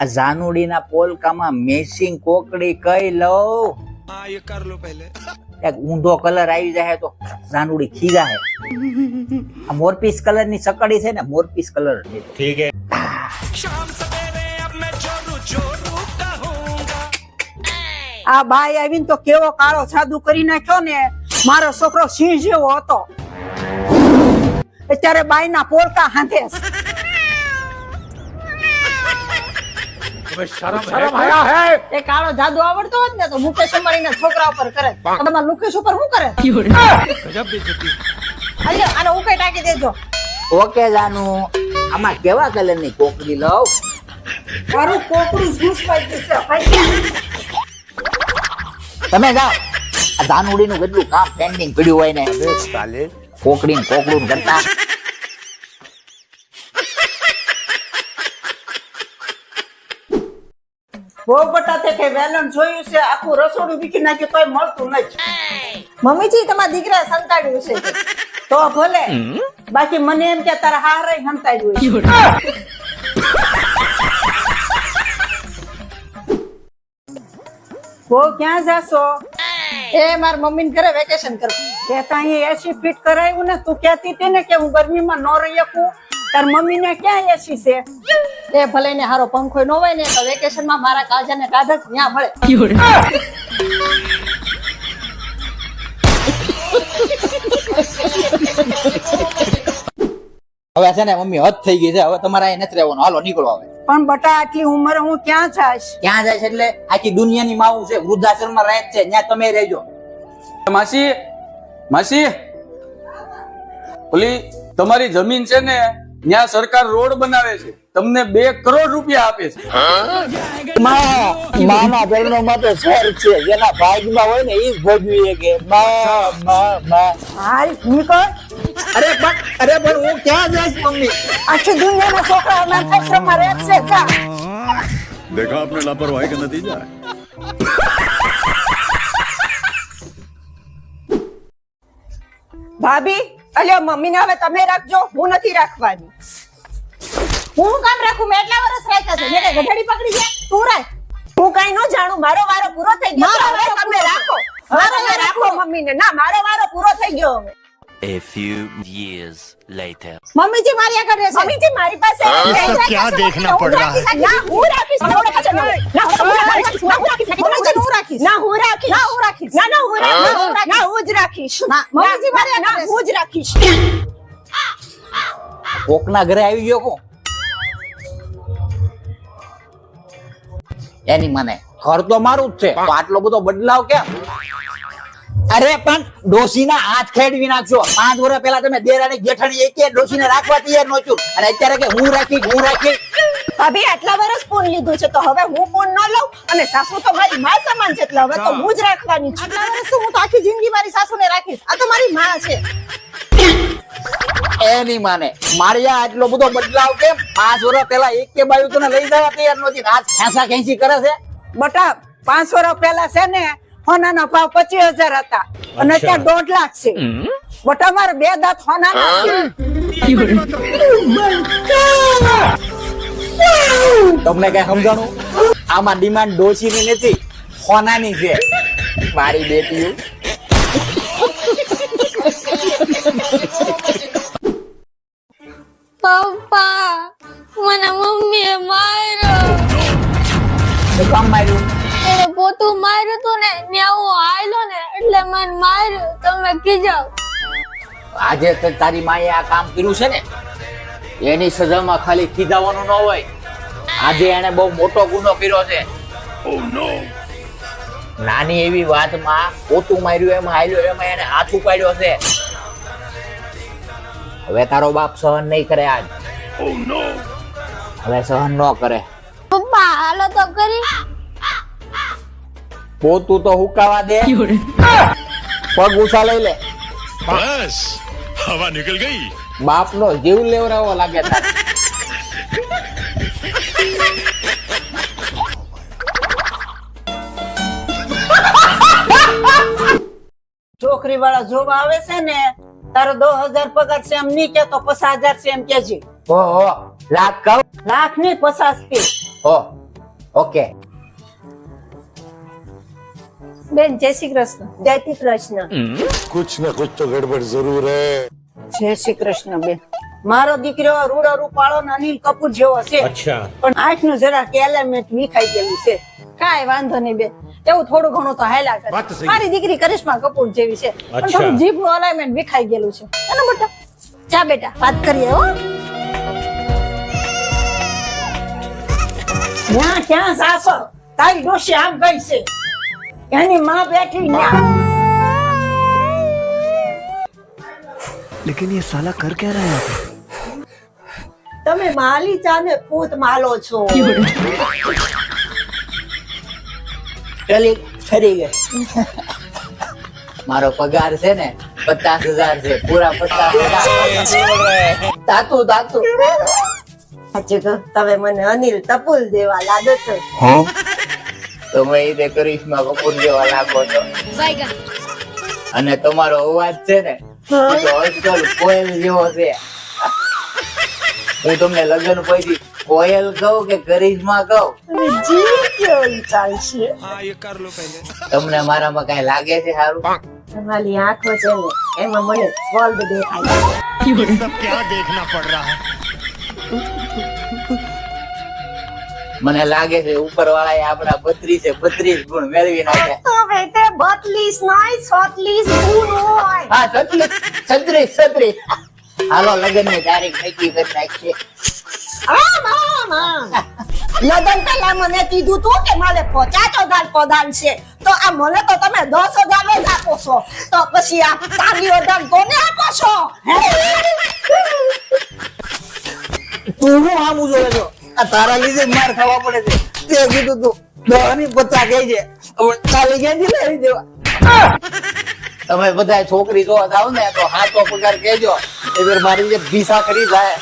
આ જાનુડીના પોલકામાં મેચિંગ કોકડી કઈ લઉં? हाँ ये कर लो पहले। એક ઊંધો કલર આવી જાય તો જાનુડી ખીજા હે. આ મોરપીસ કલર ની સકડી છે ને, મોરપીસ કલર. ठीक है। शाम सवेरे अब मैं जोरू जोरू कहूँगा। આ બાઈ આવીને તો કેવો કાળો જાદુ કરી નાખ્યો ને, મારો છોકરો સિંહ જેવો હતો. અત્યારે બાઈ ના પોલકા હાથે છે. शर्म आया है। એ કાળો જાદુ આવડતો હોત ને તો મુકેશ અંબાણીના છોકરા ઉપર કરે. તમારા મુકેશ ઉપર શું કરે? गजब बेइज्जती। હાલો આને ઉકેલ ટાકી દેજો. ઓકે જાનુ, આમાં કેવા કલર ની કોકડી લઉં? મારું કોકડું ઘૂસવાઈ ગયું છે ભાઈ. તમે જાઓ, આ જાનુડી નું કેટલું કામ પેન્ડિંગ પડ્યું હોય ને, साले। કોકડી ને કોકડું કરતા. બહુ બટા તે કે વેલણ જોયું છે, આખું રસોડું વીખી નાખ્યું તોય મળતું નથી. મમ્મીજી તમારા દીકરા સંતાડ્યું છે તો ભલે, બાકી મને એમ કે તારા હારે સંતાડ્યું છે. વો ક્યાં જાશો? એ માર મમ્મી ને ઘરે વેકેશન કરવા. તે તો અહીં એસી ફિટ કરાવ્યું ને, તું કહેતી હતી ને કે હું ગરમીમાં ન રહી શકું. તાર મમ્મી ને ક્યાં એસી છે? એ ભલે ને હારો પંખો ન હોય ને તો વેકેશન માં મારા કાજા ને કાઢ ત્યાં મળે. હવે છે ને મમ્મી હદ થઈ ગઈ છે, હવે તમારે અહીં નથી રહેવાનું, હાલો નીકળો હવે. પણ બટા આટલી ઉંમરે હું ક્યાં જાશ? ક્યાં જાય છે એટલે આખી દુનિયાની માવું છે, વૃદ્ધાશ્રમમાં રહે છે, ત્યાં તમે રહેજો. માસી માસી ઓલી તમારી જમીન છે ને, ત્યાં સરકાર રોડ બનાવે છે, તમને 2 કરોડ રૂપિયા આપે છે. માના જન્મ માટે શહેર છે, જેના ભાગમાં હોય ને એ જ ભોગવી કે હાલ નીકળ. અરે પણ હું ક્યાં જઈશ મમ્મી? આખી દુનિયાના છોકરા અનાથાશ્રમમાં રહે છે. જા. देखा आपने लापरवाही का नतीजा है। ભાભી અલ્યો મમ્મી ને હવે તમે રાખજો, હું નથી રાખવાની. હું કામ રાખું? મેં એટલા વર્ષ રાખ્યા છે. મેં કઈ ગધેડી પકડી છે? તું રાખ. હું કઈ ન જાણું, મારો વારો પૂરો થઈ ગયો. હવે તમે રાખો, હવે તમે રાખો મમ્મી ને. ના, મારો વારો પૂરો થઈ ગયો હવે. A few years later. મમ્મીજી મારી આગળ રહેશે. મમ્મીજી મારી પાસે तो क्या देखना पड़ रहा है? ના હું રાખીશ. ના હું રાખીશ. ના હું રાખીશ. મમ્મીજી હું રાખીશ. ના હું રાખીશ. ના હું રાખીશ. ના ના હું રાખીશ. ના હું જ રાખીશ. મમ્મીજી મારી આગળ રહેશે. હું જ રાખીશ. કોકના ઘરે આવી ગયો કોણ? એની મને ઘર તો મારું જ છે, તો આટલો બધો બદલાવ કેમ? અરે પણ ડોશીના હાથ ખેડવી નાખશો. 5 વર્ષ પહેલા તમે દેરાણી જેઠાણી એકે ડોશીને રાખવા તૈયાર નહોતું, અને અત્યારે કે હું રાખી. ભાભી આટલા વર્ષ પૂન લીધું છે તો હવે હું પૂન ન લઉં, અને સાસુ તો મારી માં સમાન છે, એટલે હવે તો હું જ રાખવાની છું. આટલા વર્ષ હું તો આખી જિંદગી મારી સાસુને રાખીશ. આ તો મારી માં છે. એની માને મારી આટલો બધો બદલાવ કેમ? 5 વર્ષ પહેલા એકે બાયું તને લઈ જવા તૈયાર નહોતી, આજ ખેંચા ખેંચી કરે છે. બટા 5 વર્ષ પહેલા છે ને સોનાના ભાવ 25,000 હતા, અને અત્યારે 1.5 લાખ છે. બટા મારે 2 દાંત સોનાના છે. તમને કઈ સમજાણું? આમાં ડિમાન્ડ ડોશીની નથી, સોનાની છે. મારી બેટી પપ્પા મને મમ્મીએ માર્યો. કામ માર્યું. એને પોતું માર્યું તું ને, ત્યાં હું આયલો ને એટલે મને માર્યું. તમે કીજાવ. આજે તો તારી માએ આ કામ કર્યું છે ને, એની સજામાં ખાલી ખીજાવાનું ન હોય. આજે એને બહુ મોટો ગુનો કર્યો છે. નાની એવી વાતમાં પોતું માર્યું, એમાં આયલો, એમાં એને હાથ ઉપાડ્યો છે. હવે તારો બાપ સહન નહીં કરે આજ. હવે સહન ન કરે. પપ્પા હાલો તો કરી. પોતું તો હુકાવા દે, પગ ઉછા લઈ લે. बस हवा निकल गई। બાપ નો જીવ લેવરાવો લાગે તારે. છોકરી વાળા જોવા આવે છે ને, તારો 2,000 પગાર છે એમ નહીં કે તો 50,000 છે એમ કેજે. ઓહો, લાખ કહું. લાખ ની 50 કે. હો, ઓકે. બેન જય શ્રી કૃષ્ણ. જય શ્રી કૃષ્ણ. कुछ न कुछ तो गड़बड़ जरूर है. જય શ્રી કૃષ્ણ બેન. મારો દીકરો રૂડો રૂપાળો ને અનિલ કપૂર જેવો છે. પણ આંખનું જરા એલિમેન્ટ વિખાઈ ગયેલું છે. કાંઈ વાંધો નહીં બેન, એવું થોડું ઘણું તો હાલ્યા કરે. મારી દીકરી કરિશ્મા કપૂર જેવી છે, પણ થોડું જીભનું અલાઇનમેન્ટ વિખાઈ ગયેલું છે. એનો બેટા ચા બેટા વાત કરીએ હો. ત્યાં ક્યાં સાસો તારી ડોશી આમ ગઈ છે, એની માં બેઠી ન્યા. लेकिन ये साला कर क्या रहा है? તમે માલી ચા ને પૂત માલો છો. ચલી ખરી ગઈ. મારો પગાર છે ને 50,000 છે, પૂરા 50,000. તાતું તાતું. સાચું કહું, તમે મને અનિલ તપુલ જેવા લાગો છો. તમે એ કરિશ્મા કપૂર જેવા લાગો છો. અને તમારો અવાજ છે ને એ તો અસલ કોયલ જેવો છે. હું તમને લગ્ન પછી કોયલ કહું કે કરિશ્મા કહું? જી કેવું ચાલશે. हाँ ये कर लो पहले. તમને મારામાં કઈ લાગે છે સારું? તમારી આંખો છે ને એમાં મને સ્વર્ગ દેખાય છે. ये सब क्या देखना पड़ रहा है. મને લાગે છે ઉપર વાળા આપડા 32 ગુણ મેળવી નાખ્યા. હવે તે 32 નહીં 36 ગુણ હોય. હા 36. હાલો લગ્ન ની તારીખ નક્કી કરી નાખીએ. લગન પહેલા મને કીધું તું કે મારે 50,000 પગાર છે, તો આ મને તો તમે 10,000 જ આપો છો, તો પછી આ 40,000 કોને આપો છો? તું હું આમ જોવે છો? આ તારા લીધે માર ખાવા પડે છે. તે કીધું તું 10 ની 50 કહી છે, હવે ચાલી ક્યાંથી લાવી દેવા? તમે બધા છોકરી જોવા જાવ ને તો હાથો પગાર કહેજો, એ મારી જે ભીસા કરી જાય.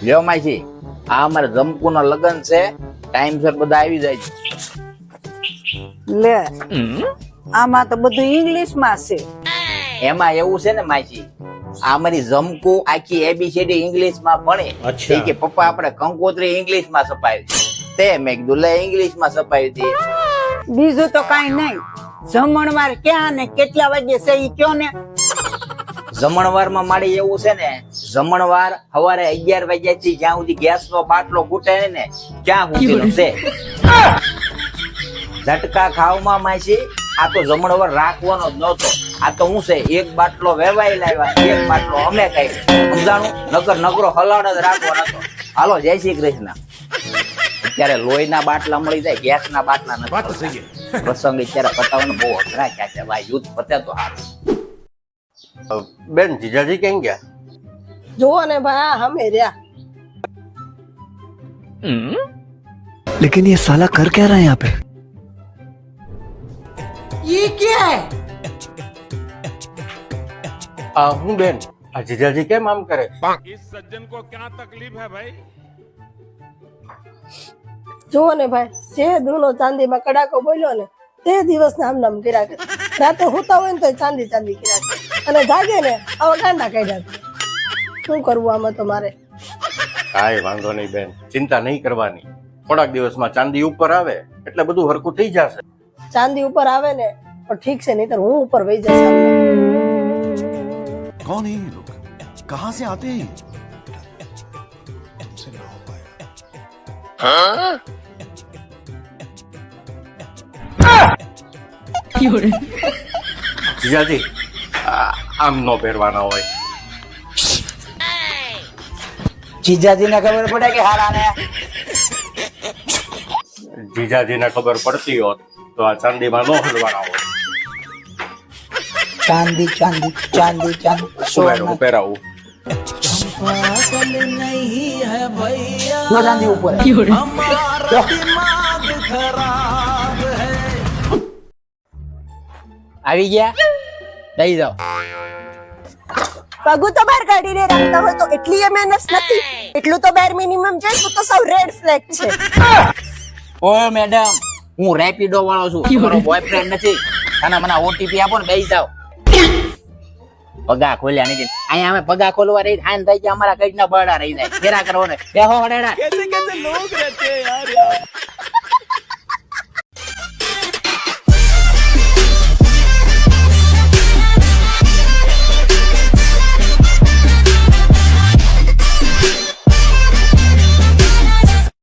લ્યો માસી, આ અમારે જમકુ નો લગન છે, ટાઈમસર બધા આવી જાય છે. લે આમાં તો બધું ઇંગ્લિશ માં છે. એમાં એવું છે ને માસી, આ મારી જમકુ આખી ABCD ઇંગ્લિશ માં ભણે. ઠીક છે પપ્પા, આપણે કંકોત્રી ઇંગ્લિશ માં છપાવી તે મેં કીધું લે ઇંગ્લિશ માં છપાવી દે. બીજું તો કઈ નહીં. જમણવાર ક્યાં ને કેટલા વાગે છે ઈ કયો ને. જમણવાર માં મારી એવું છે ને, જમણવાર સવારે 11 વાગ્યા થી જ્યાં સુધી ગેસ નો બાટલો ફૂટે ને ત્યાં સુધીનું છે. ઝટકા ખાવમાં માસી આ તો જમણવાર રાખવાનો જ નહોતો. આ તો હું છે એક બાટલો વેવાઈ લાવ્યા, એક બાટલો અમે ખાઈ. સમજાણું? નકરો હલાડ જ રાખવાનો હતો. હાલો જય શ્રી કૃષ્ણ. અત્યારે લોહીના બાટલા મળી જાય, ગેસ ના બાટલા નથી. પ્રસંગ અત્યારે પતાવવાનો બહુ અઘરા ક્યાં છે ભાઈ, યુદ્ધ પતે તો હારું. બેન જીજાજી કેમ ગયા? જુઓ ને ભાઈ આ અમે રહ્યા. लेकिन ये साला कर क्या रहा है यहाँ पे? ઈ કે હું બેન આ જીજાજી કેમ આમ કરે? इस सज्जन को क्या तकलीफ है भाई? જુઓ ને ભાઈ, જે દૂનો ચાંદીમાં કડાકો બોલ્યો ને તે દિવસ નામ નામ કર્યા કરે. રાતે હોતા હોય ને તો ચાંદી કર્યા કરે, અને જાગે ને આવા ગાંડા કાઢ્યા કરે. શું કરવું આમાં તો મારે? કાંઈ વાંધો નહીં બેન, ચિંતા નહીં કરવાની. થોડાક દિવસમાં ચાંદી ઉપર આવે એટલે બધું હરખું થઈ જશે. ચાંદી ઉપર આવે ને પણ ઠીક છે, નહીતર હું ઉપર વહી જશે. कौन है ये लोग? कहाँ से आते हैं? જીજાજી આમ નો પહેરવાના હોય. જીજાજી ને ખબર પડે કે હારા ને? જીજાજીને ખબર પડતી હોત તો આ ચાંદીમાં નો હલવાના હોય. ચાંદી ચાંદી ચાંદી ચાંદી હું પહેરાવું. લો ચાંદી ઉપર. આવી ગયા, દઈ જાઓ. પગું તો બહાર કાઢીને રાખતા હોય તો એટલી એ મહેનત નથી. એટલું તો બેર મિનિમમ છે, તું તો સૌ રેડ ફ્લેગ છે. ઓય મેડમ, હું રેપિડો વાળો છું, તમારો બોયફ્રેન્ડ નથી. અને મને OTP આપો ને બેસી જાઓ. પગા ખોલ્યા નથી અહીંયા અમે પગા ખોલવા રહી હાન થઈ ગયા અમારા કઈ ના બરડા રહી જાય ફેરા કરવો ને બેહો હડેડા कैसे कैसे लोग रहते हैं यार